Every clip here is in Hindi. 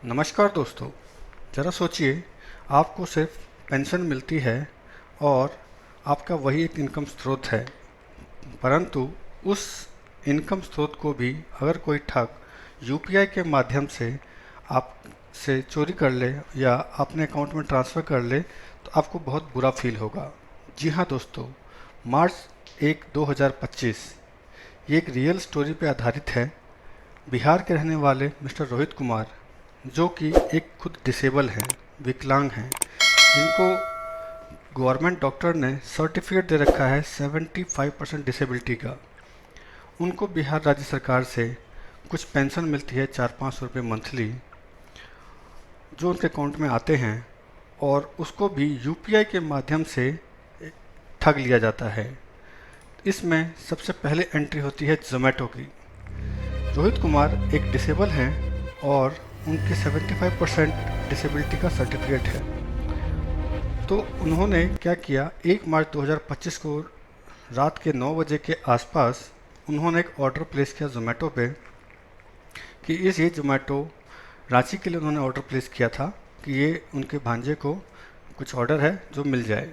नमस्कार दोस्तों। ज़रा सोचिए, आपको सिर्फ पेंशन मिलती है और आपका वही एक इनकम स्रोत है। परंतु उस इनकम स्रोत को भी अगर कोई ठग यूपीआई के माध्यम से आपसे चोरी कर ले या अपने अकाउंट में ट्रांसफ़र कर ले तो आपको बहुत बुरा फील होगा। जी हाँ दोस्तों, मार्च 2025 ये एक रियल स्टोरी पे आधारित है। बिहार के रहने वाले मिस्टर रोहित कुमार, जो कि एक खुद डिसेबल हैं, विकलांग हैं, जिनको गवर्नमेंट डॉक्टर ने सर्टिफिकेट दे रखा है 75% डिसेबिलिटी का। उनको बिहार राज्य सरकार से कुछ पेंशन मिलती है 400-500 रुपये मंथली, जो उनके अकाउंट में आते हैं और उसको भी यूपीआई के माध्यम से ठग लिया जाता है। इसमें सबसे पहले एंट्री होती है जोमेटो की। रोहित कुमार एक डिसेबल हैं और उनके 75% डिसेबिलिटी का सर्टिफिकेट है। तो उन्होंने क्या किया, 1 मार्च 2025 को रात के 9 बजे के आसपास उन्होंने एक ऑर्डर प्लेस किया जोमेटो पे कि ये जोमेटो रांची के लिए उन्होंने ऑर्डर प्लेस किया था कि ये उनके भांजे को कुछ ऑर्डर है जो मिल जाए।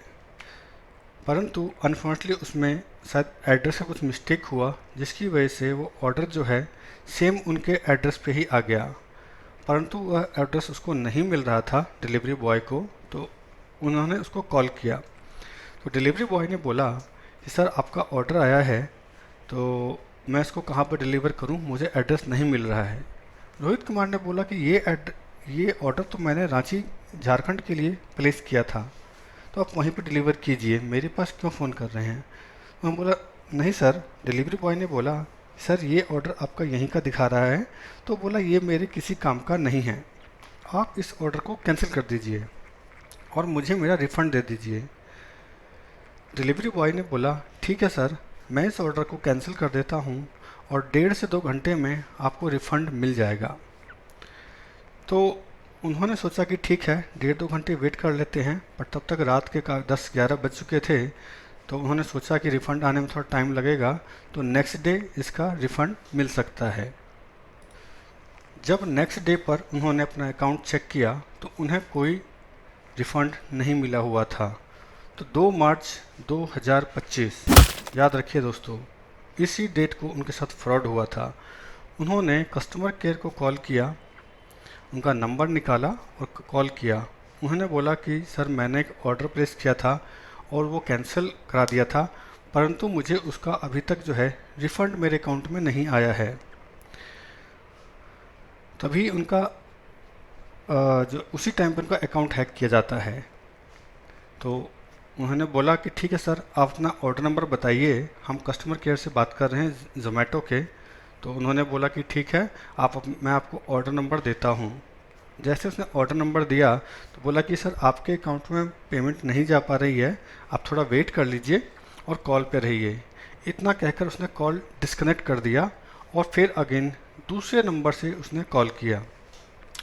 परंतु अनफॉर्चुनेटली उसमें शायद एड्रेस का कुछ मिस्टेक हुआ, जिसकी वजह से वो ऑर्डर जो है सेम उनके एड्रेस पे ही आ गया। परंतु वह एड्रेस उसको नहीं मिल रहा था डिलीवरी बॉय को, तो उन्होंने उसको कॉल किया। तो डिलीवरी बॉय ने बोला कि सर आपका ऑर्डर आया है, तो मैं इसको कहाँ पर डिलीवर करूँ, मुझे एड्रेस नहीं मिल रहा है। रोहित कुमार ने बोला कि ये ऑर्डर तो मैंने रांची झारखंड के लिए प्लेस किया था, तो आप वहीं पर डिलीवर कीजिए, मेरे पास क्यों फ़ोन कर रहे हैं। मैं बोला नहीं सर। डिलीवरी बॉय ने बोला सर ये ऑर्डर आपका यहीं का दिखा रहा है। तो बोला ये मेरे किसी काम का नहीं है, आप इस ऑर्डर को कैंसिल कर दीजिए और मुझे मेरा रिफ़ंड दे दीजिए। डिलीवरी बॉय ने बोला ठीक है सर, मैं इस ऑर्डर को कैंसिल कर देता हूँ और 1.5 से 2 घंटे में आपको रिफ़ंड मिल जाएगा। तो उन्होंने सोचा कि ठीक है, 1.5-2 घंटे वेट कर लेते हैं, पर तब तक रात के 10-11 बज चुके थे। तो उन्होंने सोचा कि रिफ़ंड आने में थोड़ा टाइम लगेगा, तो नेक्स्ट डे इसका रिफ़ंड मिल सकता है। जब नेक्स्ट डे पर उन्होंने अपना अकाउंट चेक किया तो उन्हें कोई रिफ़ंड नहीं मिला हुआ था। तो 2 मार्च 2025, याद रखिए दोस्तों, इसी डेट को उनके साथ फ्रॉड हुआ था। उन्होंने कस्टमर केयर को कॉल किया, उनका नंबर निकाला और कॉल किया। उन्होंने बोला कि सर मैंने एक ऑर्डर प्लेस किया था और वो कैंसिल करा दिया था, परंतु मुझे उसका अभी तक जो है रिफ़ंड मेरे अकाउंट में नहीं आया है। तभी उनका जो उसी टाइम पर उनका अकाउंट हैक किया जाता है। तो उन्होंने बोला कि ठीक है सर, आप अपना ऑर्डर नंबर बताइए, हम कस्टमर केयर से बात कर रहे हैं ज़ोमैटो के। तो उन्होंने बोला कि ठीक है, मैं आपको ऑर्डर नंबर देता हूँ। जैसे उसने ऑर्डर नंबर दिया तो बोला कि सर आपके अकाउंट में पेमेंट नहीं जा पा रही है, आप थोड़ा वेट कर लीजिए और कॉल पे रहिए। इतना कहकर उसने कॉल डिस्कनेक्ट कर दिया और फिर अगेन दूसरे नंबर से उसने कॉल किया।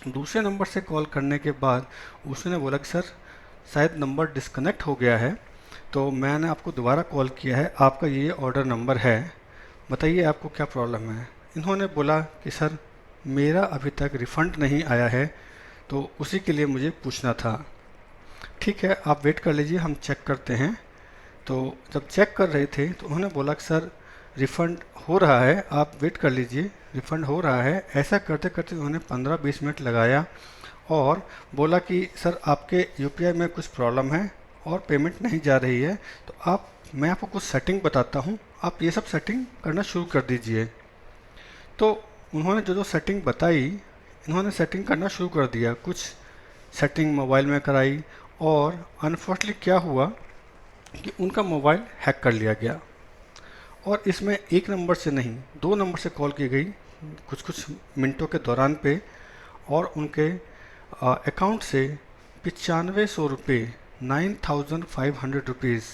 दूसरे नंबर से कॉल करने के बाद उसने बोला कि सर शायद नंबर डिस्कनेक्ट हो गया है, तो मैंने आपको दोबारा कॉल किया है, आपका ये ऑर्डर नंबर है, बताइए आपको क्या प्रॉब्लम है। इन्होंने बोला कि सर मेरा अभी तक रिफ़ंड नहीं आया है, तो उसी के लिए मुझे पूछना था। ठीक है, आप वेट कर लीजिए, हम चेक करते हैं। तो जब चेक कर रहे थे तो उन्होंने बोला कि सर रिफ़ंड हो रहा है, आप वेट कर लीजिए, रिफ़ंड हो रहा है। ऐसा करते करते उन्होंने 15-20 मिनट लगाया और बोला कि सर आपके यूपीआई में कुछ प्रॉब्लम है और पेमेंट नहीं जा रही है, तो मैं आपको कुछ सेटिंग बताता हूँ, आप ये सब सेटिंग करना शुरू कर दीजिए। तो उन्होंने जो जो सेटिंग बताई, इन्होंने सेटिंग करना शुरू कर दिया। कुछ सेटिंग मोबाइल में कराई और अनफॉर्चुनेटली क्या हुआ कि उनका मोबाइल हैक कर लिया गया और इसमें एक नंबर से नहीं 2 नंबर से कॉल की गई कुछ कुछ मिनटों के दौरान पे, और उनके अकाउंट से 9500 रुपये 9500 रुपीज़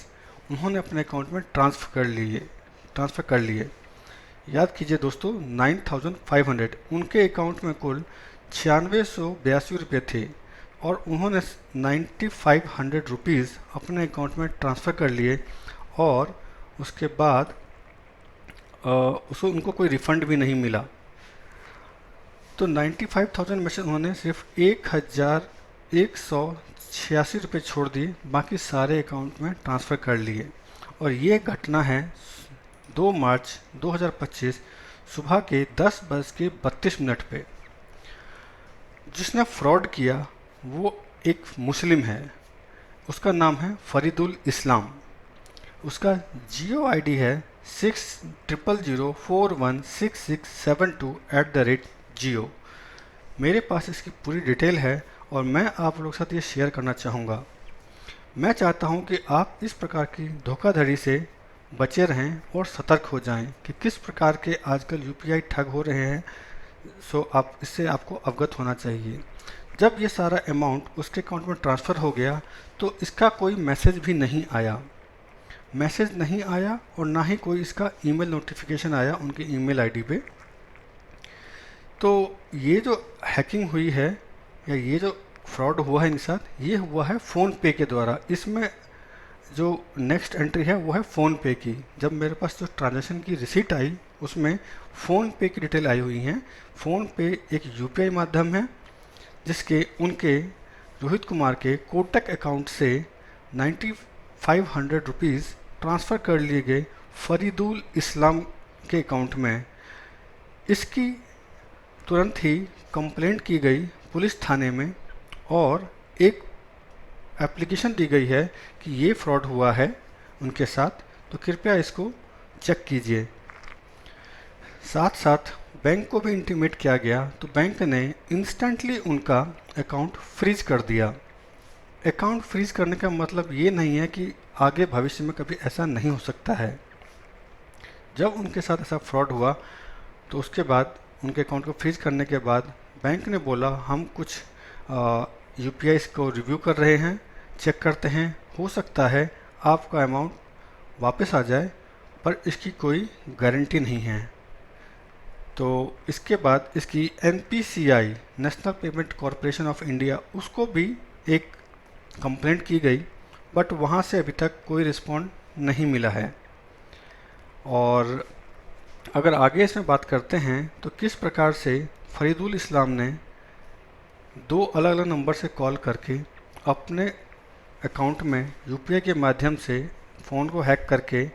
उन्होंने अपने अकाउंट में ट्रांसफ़र कर लिए। याद कीजिए दोस्तों, 9500, उनके अकाउंट में कुल 9682 रुपये थे और उन्होंने 9500 रुपीज़ अपने अकाउंट में ट्रांसफ़र कर लिए और उसके बाद उसको उनको कोई रिफ़ंड भी नहीं मिला। तो 95,000 में से उन्होंने सिर्फ 1,186 रुपये छोड़ दिए, बाकी सारे अकाउंट में ट्रांसफ़र कर लिए। और ये घटना है 2 मार्च 2025 सुबह के 10:32 पे। जिसने फ्रॉड किया वो एक मुस्लिम है, उसका नाम है फरीदुल इस्लाम। उसका जियो आईडी है 6000416672 मेरे पास इसकी पूरी डिटेल है और मैं आप लोगों के साथ ये शेयर करना चाहूँगा। मैं चाहता हूँ कि आप इस प्रकार की धोखाधड़ी से बचे रहें और सतर्क हो जाएं कि किस प्रकार के आजकल यूपीआई ठग हो रहे हैं। आप इससे आपको अवगत होना चाहिए। जब ये सारा अमाउंट उसके अकाउंट में ट्रांसफ़र हो गया तो इसका कोई मैसेज भी नहीं आया, और ना ही कोई इसका ईमेल नोटिफिकेशन आया उनकी ईमेल आईडी पे। तो ये जो हैकिंग हुई है या ये जो फ्रॉड हुआ है इनके साथ, ये हुआ है फ़ोन पे के द्वारा। इसमें जो नेक्स्ट एंट्री है वो है फ़ोन पे की। जब मेरे पास जो ट्रांजैक्शन की रिसीट आई उसमें फ़ोन पे की डिटेल आई हुई हैं। फ़ोन पे एक यूपीआई माध्यम है जिसके उनके रोहित कुमार के कोटक अकाउंट से 9500 रुपीज़ ट्रांसफ़र कर लिए गए फरीदुल इस्लाम के अकाउंट में। इसकी तुरंत ही कंप्लेंट की गई पुलिस थाने में और एक एप्लीकेशन दी गई है कि ये फ्रॉड हुआ है उनके साथ, तो कृपया इसको चेक कीजिए। साथ साथ बैंक को भी इंटीमेट किया गया, तो बैंक ने इंस्टेंटली उनका अकाउंट फ्रीज कर दिया। अकाउंट फ्रीज करने का मतलब ये नहीं है कि आगे भविष्य में कभी ऐसा नहीं हो सकता है। जब उनके साथ ऐसा फ्रॉड हुआ तो उसके बाद उनके अकाउंट को फ्रीज करने के बाद बैंक ने बोला हम कुछ यूपीआई को रिव्यू कर रहे हैं, चेक करते हैं, हो सकता है आपका अमाउंट वापस आ जाए, पर इसकी कोई गारंटी नहीं है। तो इसके बाद इसकी NPCI national payment corporation of India उसको भी एक कंप्लेंट की गई, बट वहाँ से अभी तक कोई रिस्पॉन्ड नहीं मिला है। और अगर आगे इसमें बात करते हैं तो किस प्रकार से फरीदुल इस्लाम ने 2 अलग अलग नंबर से कॉल करके अपने अकाउंट में यूपीआई के माध्यम से फ़ोन को हैक करके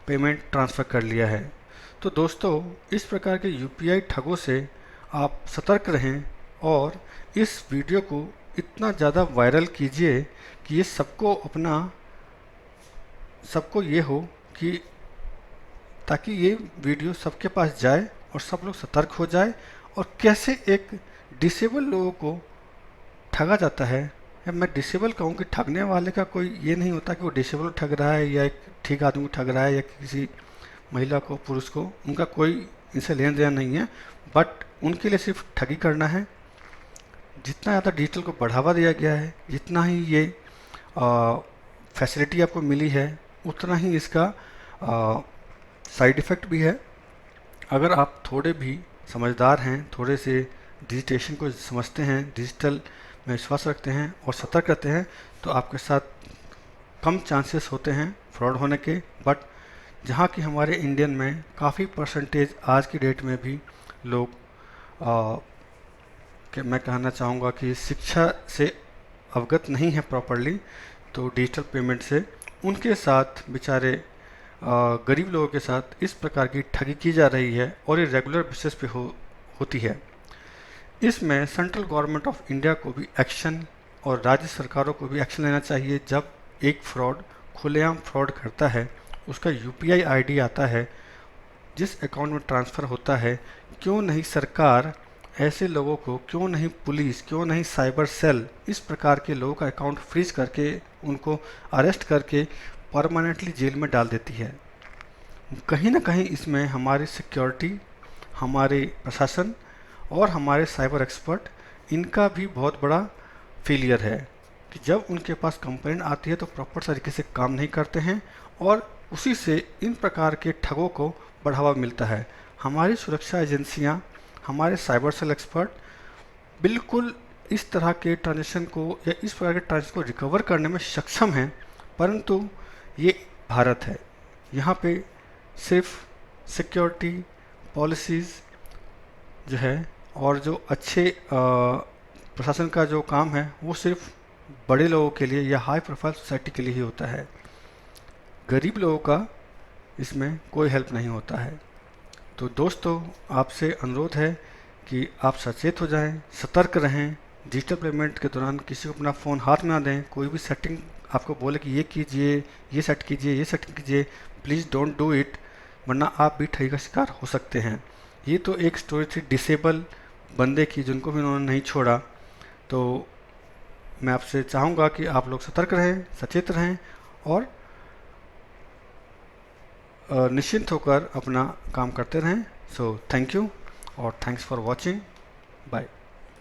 पेमेंट ट्रांसफ़र कर लिया है। तो दोस्तों, इस प्रकार के यूपीआई ठगों से आप सतर्क रहें और इस वीडियो को इतना ज़्यादा वायरल कीजिए कि ये सबको ये हो कि ताकि ये वीडियो सबके पास जाए और सब लोग सतर्क हो जाए और कैसे एक डिसेबल लोगों को ठगा जाता है। या मैं डिसेबल कहूँ कि ठगने वाले का कोई ये नहीं होता कि वो डिसेबल ठग रहा है या एक ठीक आदमी को ठग रहा है या किसी महिला को, पुरुष को, उनका कोई इनसे लेन देन नहीं है, बट उनके लिए सिर्फ ठगी करना है। जितना ज़्यादा डिजिटल को बढ़ावा दिया गया है, जितना ही ये फैसिलिटी आपको मिली है, उतना ही इसका साइड इफ़ेक्ट भी है। अगर आप थोड़े भी समझदार हैं, थोड़े से डिजिटेशन को समझते हैं, डिजिटल में विश्वास रखते हैं और सतर्क रहते हैं, तो आपके साथ कम चांसेस होते हैं फ्रॉड होने के। बट जहाँ कि हमारे इंडियन में काफ़ी परसेंटेज आज की डेट में भी लोग मैं कहना चाहूँगा कि शिक्षा से अवगत नहीं है प्रॉपरली, तो डिजिटल पेमेंट से उनके साथ बेचारे गरीब लोगों के साथ इस प्रकार की ठगी की जा रही है और ये रेगुलर बेसिस पे होती है। इसमें सेंट्रल गवर्नमेंट ऑफ इंडिया को भी एक्शन और राज्य सरकारों को भी एक्शन लेना चाहिए। जब एक फ्रॉड खुलेआम फ्रॉड करता है, उसका यूपीआई आईडी आता है, जिस अकाउंट में ट्रांसफ़र होता है, क्यों नहीं सरकार ऐसे लोगों को, क्यों नहीं पुलिस, क्यों नहीं साइबर सेल इस प्रकार के लोगों का अकाउंट फ्रीज करके उनको अरेस्ट करके परमानेंटली जेल में डाल देती है। कहीं ना कहीं इसमें हमारी सिक्योरिटी, हमारे प्रशासन और हमारे साइबर एक्सपर्ट, इनका भी बहुत बड़ा फेलियर है कि जब उनके पास कंप्लेंट आती है तो प्रॉपर तरीके से काम नहीं करते हैं और उसी से इन प्रकार के ठगों को बढ़ावा मिलता है। हमारी सुरक्षा एजेंसियां, हमारे साइबर सेल एक्सपर्ट बिल्कुल इस तरह के ट्रांजेक्शन को या इस प्रकार के ट्रांजेक्शन को रिकवर करने में सक्षम हैं, परंतु ये भारत है, यहाँ पे सिर्फ सिक्योरिटी पॉलिसीज़ जो है और जो अच्छे प्रशासन का जो काम है वो सिर्फ बड़े लोगों के लिए या हाई प्रोफाइल सोसाइटी के लिए ही होता है। गरीब लोगों का इसमें कोई हेल्प नहीं होता है। तो दोस्तों, आपसे अनुरोध है कि आप सचेत हो जाएं, सतर्क रहें। डिजिटल पेमेंट के दौरान किसी को अपना फ़ोन हाथ में ना दें। कोई भी सेटिंग आपको बोले कि ये कीजिए, ये सेट कीजिए, ये सेट कीजिए, प्लीज़ डोंट डू इट, वरना आप भी ठगी का शिकार हो सकते हैं। ये तो एक स्टोरी थी डिसेबल बंदे की, जिनको भी उन्होंने नहीं छोड़ा। तो मैं आपसे चाहूँगा कि आप लोग सतर्क रहें, सचेत रहें और निश्चिंत होकर अपना काम करते रहें। सो थैंक यू और थैंक्स फॉर वॉचिंग। बाय।